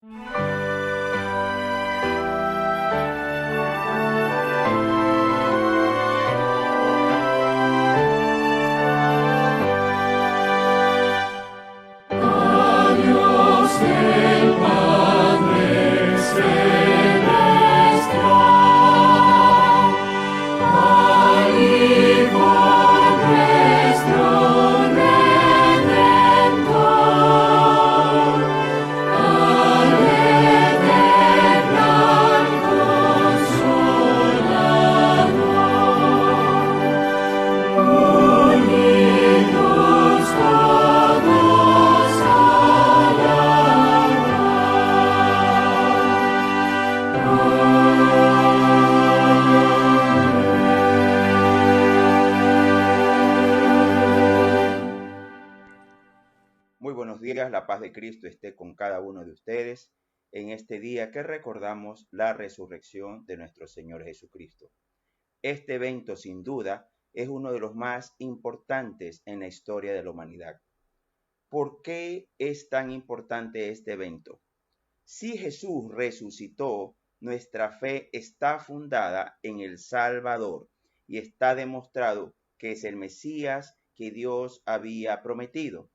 Muy buenos días, la paz de Cristo esté con cada uno de ustedes en este día que recordamos la resurrección de nuestro Señor Jesucristo. Este evento, sin duda, es uno de los más importantes en la historia de la humanidad. ¿Por qué es tan importante este evento? Si Jesús resucitó, nuestra fe está fundada en el Salvador y está demostrado que es el Mesías que Dios había prometido.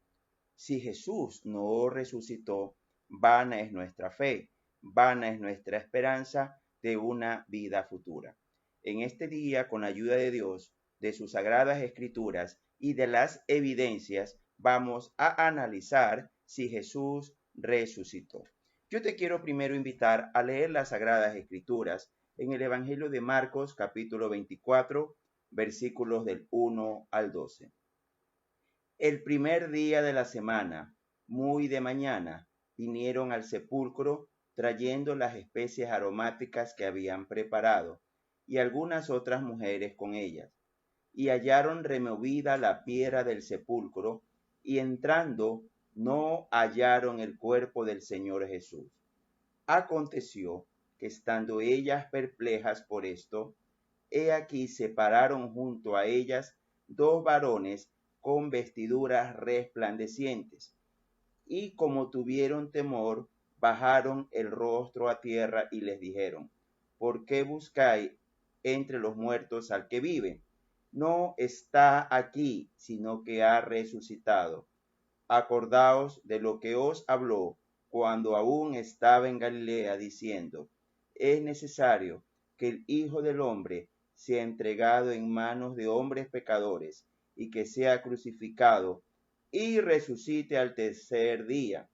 Si Jesús no resucitó, vana es nuestra fe, vana es nuestra esperanza de una vida futura. En este día, con la ayuda de Dios, de sus sagradas escrituras y de las evidencias, vamos a analizar si Jesús resucitó. Yo te quiero primero invitar a leer las sagradas escrituras en el Evangelio de Marcos, capítulo 24, versículos del 1 al 12. El primer día de la semana, muy de mañana, vinieron al sepulcro trayendo las especies aromáticas que habían preparado, y algunas otras mujeres con ellas, y hallaron removida la piedra del sepulcro, y entrando no hallaron el cuerpo del Señor Jesús. Aconteció que estando ellas perplejas por esto, he aquí se pararon junto a ellas dos varones con vestiduras resplandecientes, y como tuvieron temor, bajaron el rostro a tierra y les dijeron: ¿por qué buscáis entre los muertos al que vive? No está aquí, sino que ha resucitado. Acordaos de lo que os habló cuando aún estaba en Galilea, diciendo: es necesario que el Hijo del Hombre sea entregado en manos de hombres pecadores, y que sea crucificado y resucite al tercer día.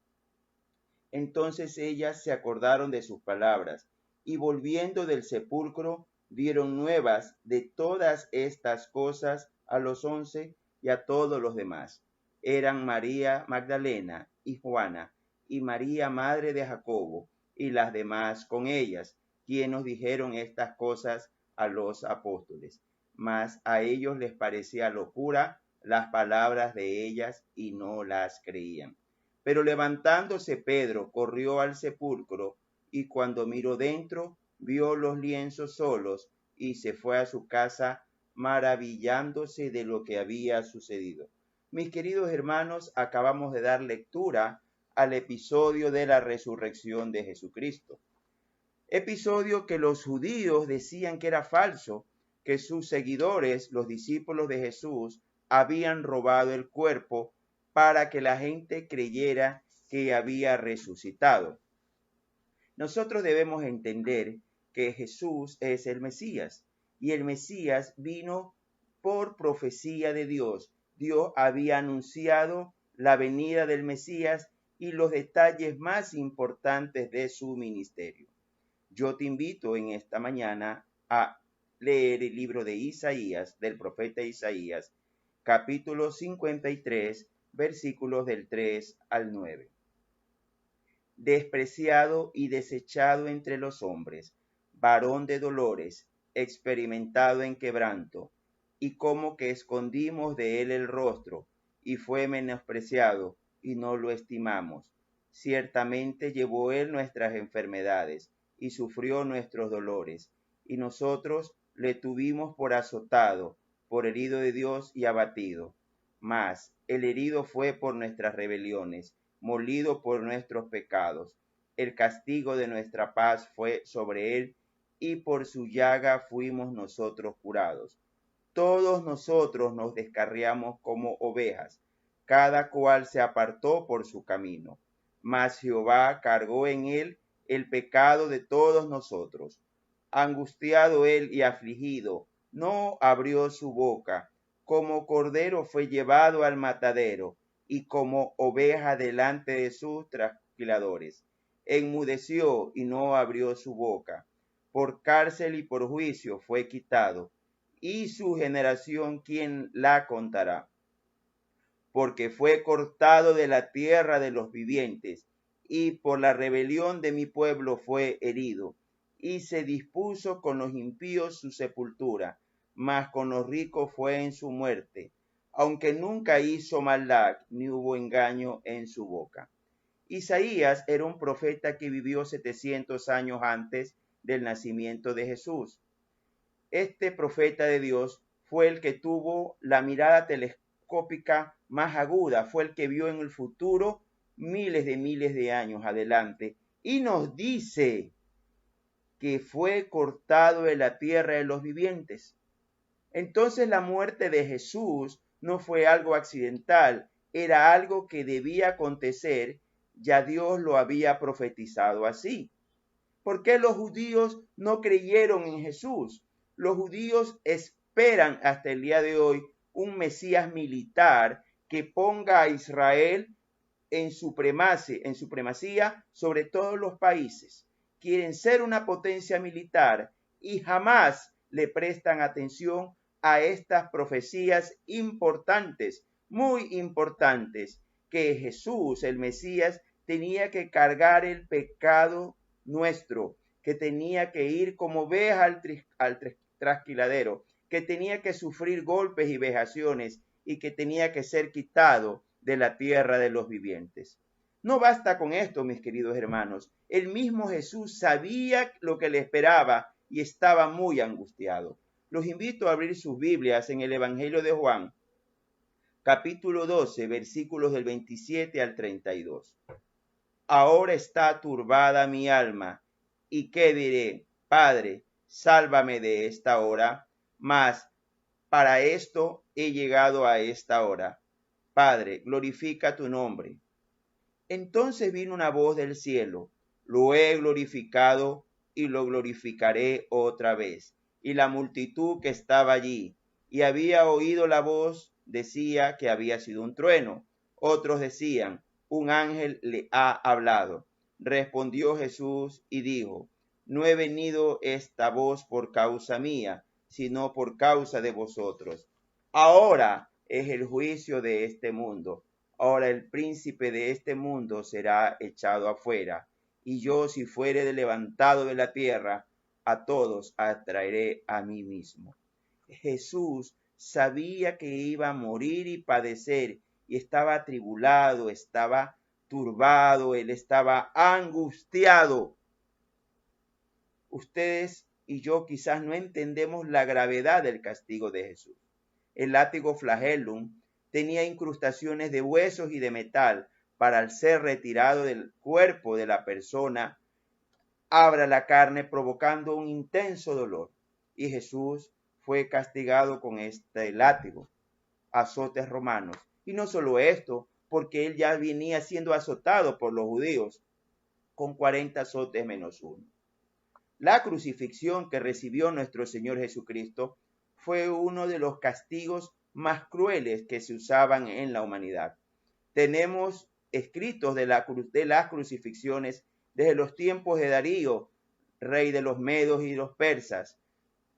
Entonces ellas se acordaron de sus palabras, y volviendo del sepulcro, dieron nuevas de todas estas cosas a los 11 y a todos los demás. Eran María Magdalena y Juana, y María madre de Jacobo, y las demás con ellas, quienes dijeron estas cosas a los apóstoles. Mas a ellos les parecía locura las palabras de ellas, y no las creían. Pero levantándose Pedro, corrió al sepulcro, y cuando miró dentro, vio los lienzos solos, y se fue a su casa maravillándose de lo que había sucedido. Mis queridos hermanos, acabamos de dar lectura al episodio de la resurrección de Jesucristo. Episodio que los judíos decían que era falso, que sus seguidores, los discípulos de Jesús, habían robado el cuerpo para que la gente creyera que había resucitado. Nosotros debemos entender que Jesús es el Mesías, y el Mesías vino por profecía de Dios. Dios había anunciado la venida del Mesías y los detalles más importantes de su ministerio. Yo te invito en esta mañana a leer el libro de Isaías, del profeta Isaías, capítulo 53, versículos del 3 al 9. Despreciado y desechado entre los hombres, varón de dolores, experimentado en quebranto, y como que escondimos de él el rostro, y fue menospreciado, y no lo estimamos. Ciertamente llevó él nuestras enfermedades, y sufrió nuestros dolores, y nosotros le tuvimos por azotado, por herido de Dios y abatido. Mas el herido fue por nuestras rebeliones, molido por nuestros pecados. el castigo de nuestra paz fue sobre él, y por su llaga fuimos nosotros curados. Todos nosotros nos descarriamos como ovejas, cada cual se apartó por su camino. Mas Jehová cargó en él el pecado de todos nosotros. Angustiado él y afligido, no abrió su boca. Como cordero fue llevado al matadero, y como oveja delante de sus trasquiladores. Enmudeció y no abrió su boca. Por cárcel y por juicio fue quitado. Y su generación, ¿quién la contará? Porque fue cortado de la tierra de los vivientes, y por la rebelión de mi pueblo fue herido. Y se dispuso con los impíos su sepultura, mas con los ricos fue en su muerte, aunque nunca hizo maldad, ni hubo engaño en su boca. Isaías era un profeta que vivió 700 años antes del nacimiento de Jesús. Este profeta de Dios fue el que tuvo la mirada telescópica más aguda, fue el que vio en el futuro miles de años adelante, y nos dice que fue cortado de la tierra de los vivientes. Entonces la muerte de Jesús no fue algo accidental, era algo que debía acontecer, ya Dios lo había profetizado así. ¿Por qué los judíos no creyeron en Jesús? Los judíos esperan hasta el día de hoy un Mesías militar que ponga a Israel en supremacía sobre todos los países. Quieren ser una potencia militar y jamás le prestan atención a estas profecías importantes, muy importantes, que Jesús, el Mesías, tenía que cargar el pecado nuestro, que tenía que ir como oveja al trasquiladero, que tenía que sufrir golpes y vejaciones y que tenía que ser quitado de la tierra de los vivientes. No basta con esto, mis queridos hermanos. El mismo Jesús sabía lo que le esperaba y estaba muy angustiado. Los invito a abrir sus Biblias en el Evangelio de Juan, capítulo 12, versículos del 27 al 32. Ahora está turbada mi alma, ¿y qué diré? Padre, sálvame de esta hora, mas para esto he llegado a esta hora. Padre, glorifica tu nombre. Entonces vino una voz del cielo, lo he glorificado y lo glorificaré otra vez. Y la multitud que estaba allí y había oído la voz decía que había sido un trueno. Otros decían, un ángel le ha hablado. Respondió Jesús y dijo, no he venido esta voz por causa mía, sino por causa de vosotros. Ahora es el juicio de este mundo. Ahora el príncipe de este mundo será echado afuera, y yo, si fuere levantado de la tierra, a todos atraeré a mí mismo. Jesús sabía que iba a morir y padecer, y estaba atribulado, estaba turbado, él estaba angustiado. Ustedes y yo quizás no entendemos la gravedad del castigo de Jesús. El látigo flagellum tenía incrustaciones de huesos y de metal para al ser retirado del cuerpo de la persona, abra la carne provocando un intenso dolor. Y Jesús fue castigado con este látigo, azotes romanos. Y no solo esto, porque él ya venía siendo azotado por los judíos con 40 azotes menos uno. La crucifixión que recibió nuestro Señor Jesucristo fue uno de los castigos más crueles que se usaban en la humanidad. Tenemos escritos de las crucifixiones desde los tiempos de Darío, rey de los medos y los persas.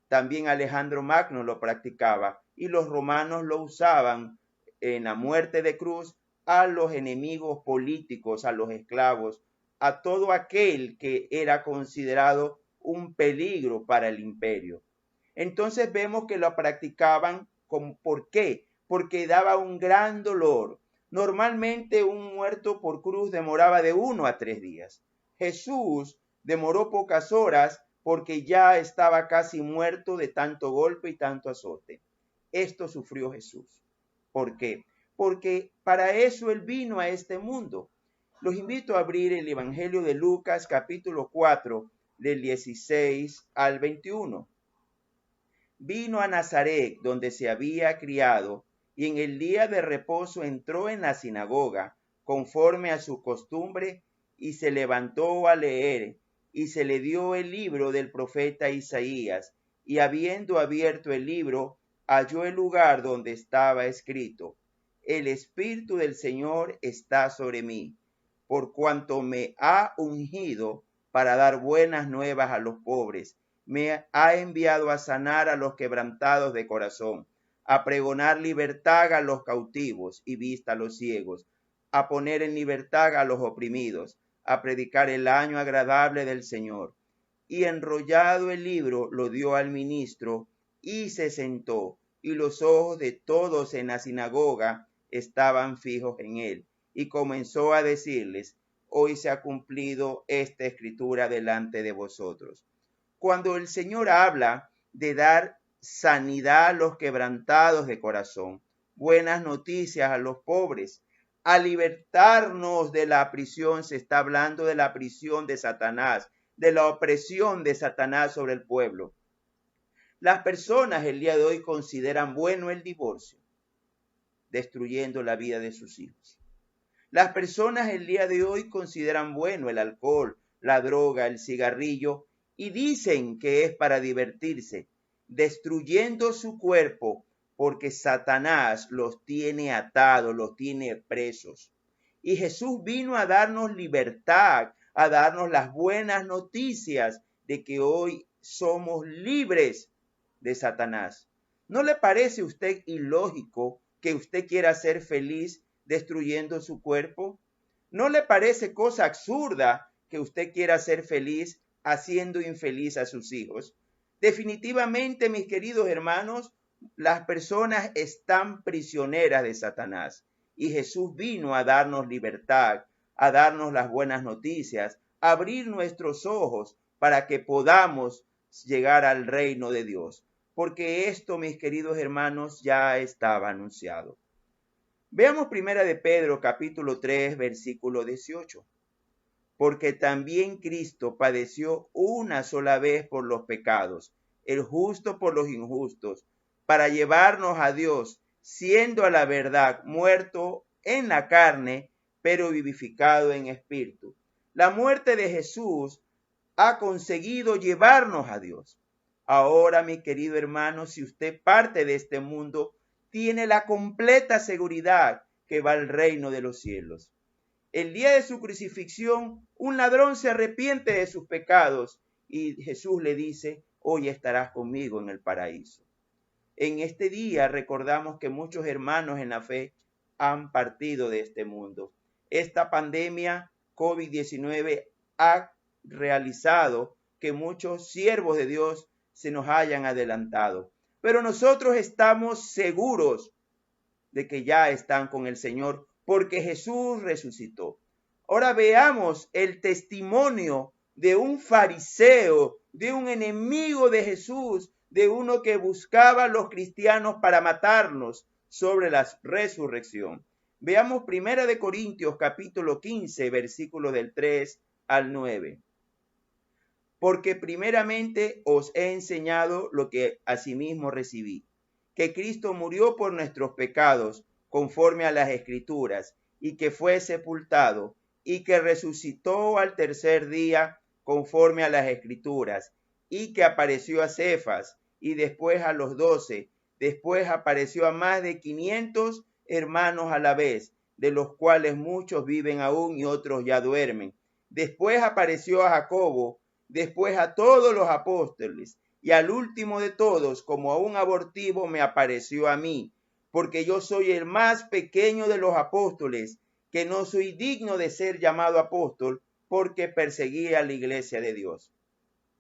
También Alejandro Magno lo practicaba y los romanos lo usaban en la muerte de cruz a los enemigos políticos, a los esclavos, a todo aquel que era considerado un peligro para el imperio. Entonces vemos que lo practicaban. ¿Por qué? Porque daba un gran dolor. Normalmente un muerto por cruz demoraba de 1 a 3 días. Jesús demoró pocas horas porque ya estaba casi muerto de tanto golpe y tanto azote. Esto sufrió Jesús. ¿Por qué? Porque para eso Él vino a este mundo. Los invito a abrir el Evangelio de Lucas, capítulo 4, del 16 al 21. Vino a Nazaret, donde se había criado, y en el día de reposo entró en la sinagoga, conforme a su costumbre, y se levantó a leer, y se le dio el libro del profeta Isaías, y habiendo abierto el libro, halló el lugar donde estaba escrito: El Espíritu del Señor está sobre mí, por cuanto me ha ungido para dar buenas nuevas a los pobres. Me ha enviado a sanar a los quebrantados de corazón, a pregonar libertad a los cautivos y vista a los ciegos, a poner en libertad a los oprimidos, a predicar el año agradable del Señor. Y enrollado el libro, lo dio al ministro y se sentó, y los ojos de todos en la sinagoga estaban fijos en él. Y comenzó a decirles: Hoy se ha cumplido esta escritura delante de vosotros. Cuando el Señor habla de dar sanidad a los quebrantados de corazón, buenas noticias a los pobres, a libertarnos de la prisión, se está hablando de la prisión de Satanás, de la opresión de Satanás sobre el pueblo. Las personas el día de hoy consideran bueno el divorcio, destruyendo la vida de sus hijos. Las personas el día de hoy consideran bueno el alcohol, la droga, el cigarrillo, y dicen que es para divertirse, destruyendo su cuerpo, porque Satanás los tiene atados, los tiene presos. Y Jesús vino a darnos libertad, a darnos las buenas noticias de que hoy somos libres de Satanás. ¿No le parece a usted ilógico que usted quiera ser feliz destruyendo su cuerpo? ¿No le parece cosa absurda que usted quiera ser feliz haciendo infeliz a sus hijos? Definitivamente, mis queridos hermanos, las personas están prisioneras de Satanás y Jesús vino a darnos libertad, a darnos las buenas noticias, a abrir nuestros ojos para que podamos llegar al reino de Dios. Porque esto, mis queridos hermanos, ya estaba anunciado. Veamos primera de Pedro, capítulo 3, versículo 18. Porque también Cristo padeció una sola vez por los pecados, el justo por los injustos, para llevarnos a Dios, siendo a la verdad muerto en la carne, pero vivificado en espíritu. La muerte de Jesús ha conseguido llevarnos a Dios. Ahora, mi querido hermano, si usted parte de este mundo, tiene la completa seguridad que va al reino de los cielos. El día de su crucifixión, un ladrón se arrepiente de sus pecados y Jesús le dice: hoy estarás conmigo en el paraíso. En este día recordamos que muchos hermanos en la fe han partido de este mundo. Esta pandemia COVID-19 ha realizado que muchos siervos de Dios se nos hayan adelantado. Pero nosotros estamos seguros de que ya están con el Señor porque Jesús resucitó. Ahora veamos el testimonio de un fariseo, de un enemigo de Jesús, de uno que buscaba a los cristianos para matarnos sobre la resurrección. Veamos 1 de Corintios capítulo 15, versículo del 3 al 9. Porque primeramente os he enseñado lo que asimismo recibí, que Cristo murió por nuestros pecados conforme a las Escrituras, y que fue sepultado, y que resucitó al tercer día conforme a las Escrituras, y que apareció a Cefas, y después a los 12, después apareció a más de 500 hermanos a la vez, de los cuales muchos viven aún y otros ya duermen. Después apareció a Jacobo, después a todos los apóstoles, y al último de todos, como a un abortivo, me apareció a mí, porque yo soy el más pequeño de los apóstoles, que no soy digno de ser llamado apóstol, porque perseguí a la iglesia de Dios.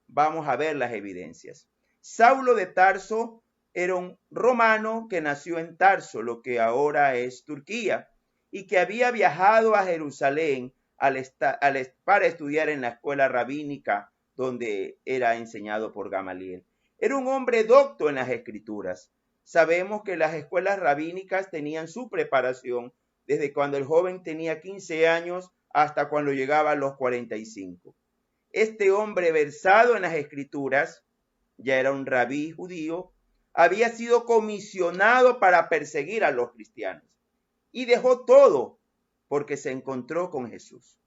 Vamos a ver las evidencias. Saulo de Tarso era un romano que nació en Tarso, lo que ahora es Turquía, y que había viajado a Jerusalén para estudiar en la escuela rabínica donde era enseñado por Gamaliel. Era un hombre docto en las escrituras. Sabemos que las escuelas rabínicas tenían su preparación desde cuando el joven tenía 15 años hasta cuando llegaba a los 45. Este hombre versado en las Escrituras, ya era un rabí judío, había sido comisionado para perseguir a los cristianos y dejó todo porque se encontró con Jesús.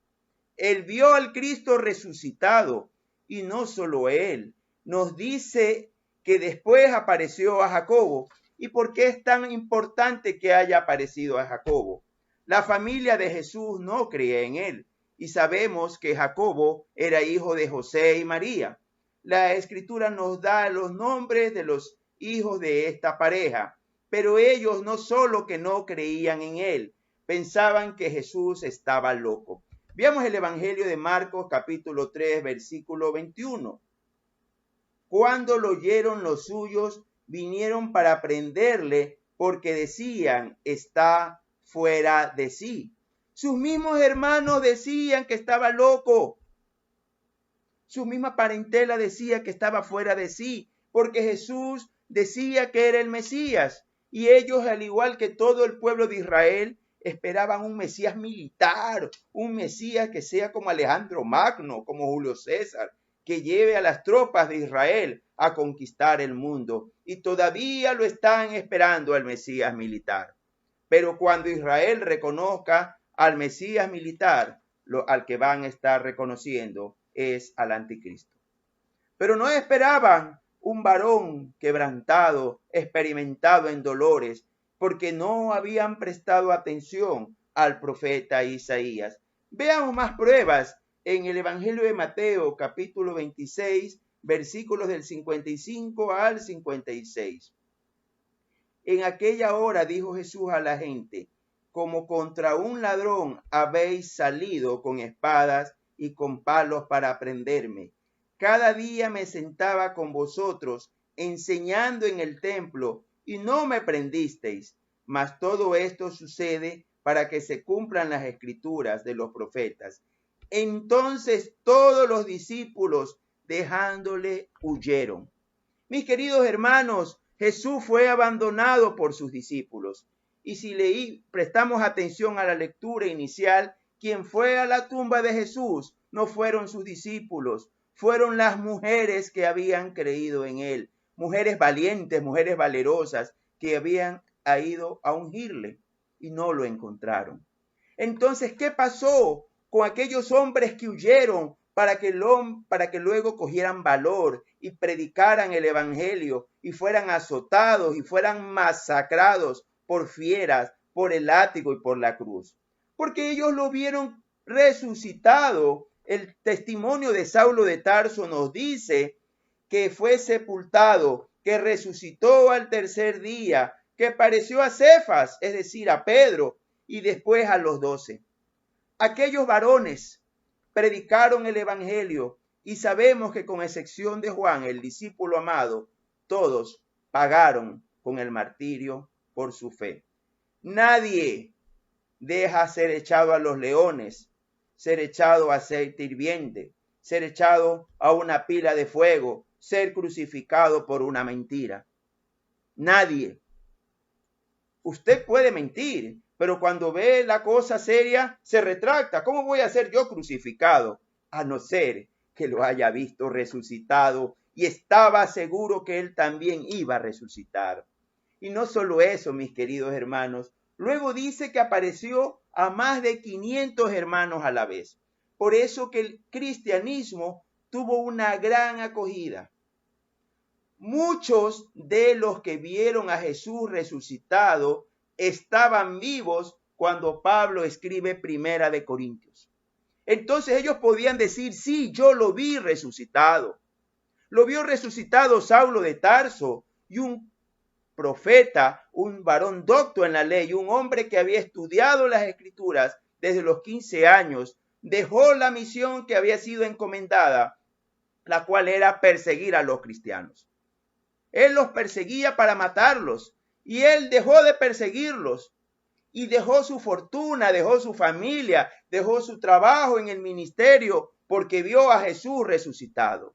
Él vio al Cristo resucitado y no solo él, nos dice que después apareció a Jacobo. ¿Y por qué es tan importante que haya aparecido a Jacobo? La familia de Jesús no creía en él y sabemos que Jacobo era hijo de José y María. La Escritura nos da los nombres de los hijos de esta pareja, pero ellos no solo que no creían en él, pensaban que Jesús estaba loco. Veamos el Evangelio de Marcos, capítulo 3, versículo 21. Cuando lo oyeron los suyos, vinieron para prenderle, porque decían, está fuera de sí. Sus mismos hermanos decían que estaba loco. Su misma parentela decía que estaba fuera de sí, porque Jesús decía que era el Mesías. Y ellos, al igual que todo el pueblo de Israel, esperaban un Mesías militar, un Mesías que sea como Alejandro Magno, como Julio César, que lleve a las tropas de Israel a conquistar el mundo. Y todavía lo están esperando al Mesías militar. Pero cuando Israel reconozca al Mesías militar, al que van a estar reconociendo es al anticristo. Pero no esperaban un varón quebrantado, experimentado en dolores, porque no habían prestado atención al profeta Isaías. Veamos más pruebas en el Evangelio de Mateo, capítulo 26, versículos del 55 al 56. En aquella hora dijo Jesús a la gente, como contra un ladrón habéis salido con espadas y con palos para prenderme. Cada día me sentaba con vosotros, enseñando en el templo, y no me prendisteis. Mas todo esto sucede para que se cumplan las escrituras de los profetas. Entonces todos los discípulos, dejándole, huyeron. Mis queridos hermanos, Jesús fue abandonado por sus discípulos. Y si prestamos atención a la lectura inicial, quien fue a la tumba de Jesús no fueron sus discípulos, fueron las mujeres que habían creído en él, mujeres valientes, mujeres valerosas que habían ido a ungirle y no lo encontraron. Entonces, ¿qué pasó con aquellos hombres que huyeron para que luego cogieran valor y predicaran el evangelio y fueran azotados y fueran masacrados por fieras, por el látigo y por la cruz? Porque ellos lo vieron resucitado. El testimonio de Saulo de Tarso nos dice que fue sepultado, que resucitó al tercer día, que apareció a Cefas, es decir, a Pedro, y después a los 12. Aquellos varones predicaron el evangelio y sabemos que con excepción de Juan, el discípulo amado, todos pagaron con el martirio por su fe. Nadie deja ser echado a los leones, ser echado a aceite hirviente, ser echado a una pila de fuego, ser crucificado por una mentira. Nadie. Usted puede mentir, pero cuando ve la cosa seria, se retracta. ¿Cómo voy a ser yo crucificado? A no ser que lo haya visto resucitado y estaba seguro que él también iba a resucitar. Y no solo eso, mis queridos hermanos, luego dice que apareció a más de 500 hermanos a la vez. Por eso que el cristianismo tuvo una gran acogida. Muchos de los que vieron a Jesús resucitado estaban vivos cuando Pablo escribe Primera de Corintios. Entonces ellos podían decir, sí, yo lo vi resucitado. Lo vio resucitado Saulo de Tarso y un profeta, un varón docto en la ley, un hombre que había estudiado las escrituras desde los 15 años, dejó la misión que había sido encomendada, la cual era perseguir a los cristianos. Él los perseguía para matarlos y él dejó de perseguirlos y dejó su fortuna, dejó su familia, dejó su trabajo en el ministerio porque vio a Jesús resucitado.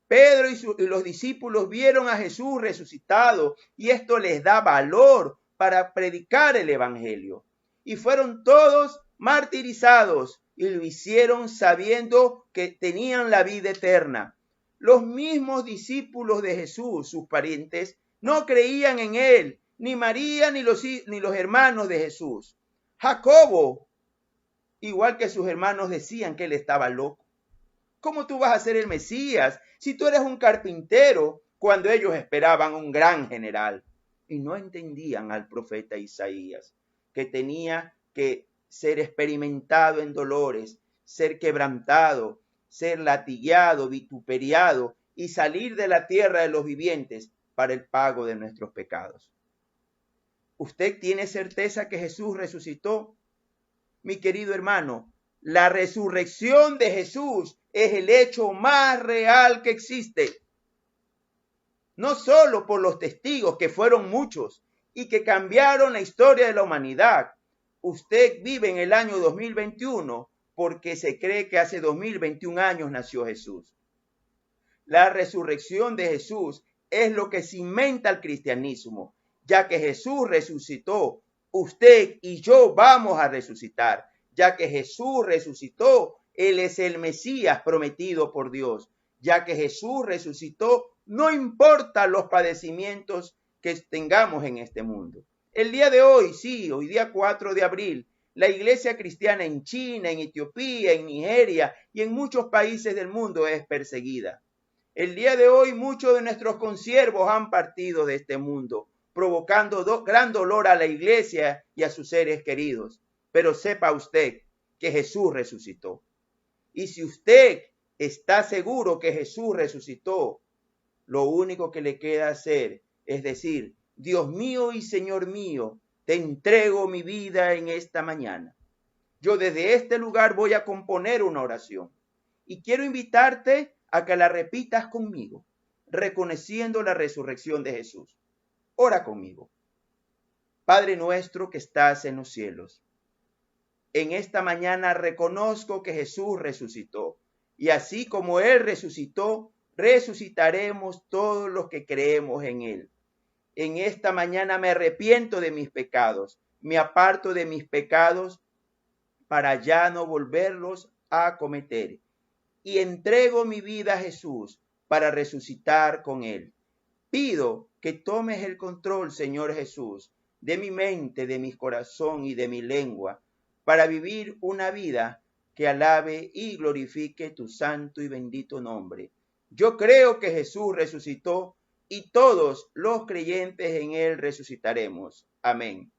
Pedro y los discípulos vieron a Jesús resucitado y esto les da valor para predicar el evangelio. Y fueron todos martirizados, y lo hicieron sabiendo que tenían la vida eterna. Los mismos discípulos de Jesús, sus parientes, no creían en él, ni María ni los hermanos de Jesús. Jacobo, igual que sus hermanos, decían que él estaba loco. ¿Cómo tú vas a ser el Mesías si tú eres un carpintero, cuando ellos esperaban un gran general? Y no entendían al profeta Isaías, que tenía que ser experimentado en dolores, ser quebrantado, ser latigueado, vituperiado y salir de la tierra de los vivientes para el pago de nuestros pecados. ¿Usted tiene certeza que Jesús resucitó? Mi querido hermano, la resurrección de Jesús es el hecho más real que existe. No solo por los testigos, que fueron muchos y que cambiaron la historia de la humanidad. Usted vive en el año 2021 porque se cree que hace 2021 años nació Jesús. La resurrección de Jesús es lo que cimenta el cristianismo, ya que Jesús resucitó. Usted y yo vamos a resucitar, ya que Jesús resucitó. Él es el Mesías prometido por Dios, ya que Jesús resucitó. No importa los padecimientos que tengamos en este mundo. El día de hoy, sí, hoy día 4 de abril, la iglesia cristiana en China, en Etiopía, en Nigeria y en muchos países del mundo es perseguida. El día de hoy muchos de nuestros consiervos han partido de este mundo, provocando gran dolor a la iglesia y a sus seres queridos. Pero sepa usted que Jesús resucitó. Y si usted está seguro que Jesús resucitó, lo único que le queda hacer es decir: Dios mío y Señor mío, te entrego mi vida en esta mañana. Yo desde este lugar voy a componer una oración y quiero invitarte a que la repitas conmigo, reconociendo la resurrección de Jesús. Ora conmigo. Padre nuestro que estás en los cielos, en esta mañana reconozco que Jesús resucitó, y así como Él resucitó, resucitaremos todos los que creemos en Él. En esta mañana me arrepiento de mis pecados, me aparto de mis pecados para ya no volverlos a cometer, y entrego mi vida a Jesús para resucitar con Él. Pido que tomes el control, Señor Jesús, de mi mente, de mi corazón y de mi lengua, para vivir una vida que alabe y glorifique tu santo y bendito nombre. Yo creo que Jesús resucitó y todos los creyentes en Él resucitaremos. Amén.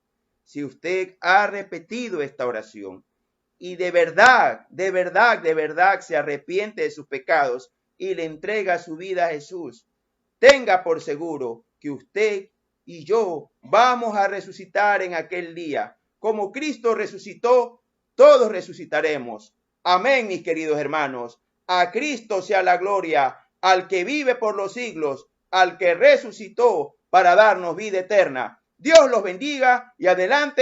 Si usted ha repetido esta oración y de verdad se arrepiente de sus pecados y le entrega su vida a Jesús, tenga por seguro que usted y yo vamos a resucitar en aquel día. Como Cristo resucitó, todos resucitaremos. Amén, mis queridos hermanos. A Cristo sea la gloria, al que vive por los siglos, al que resucitó para darnos vida eterna. Dios los bendiga y adelante.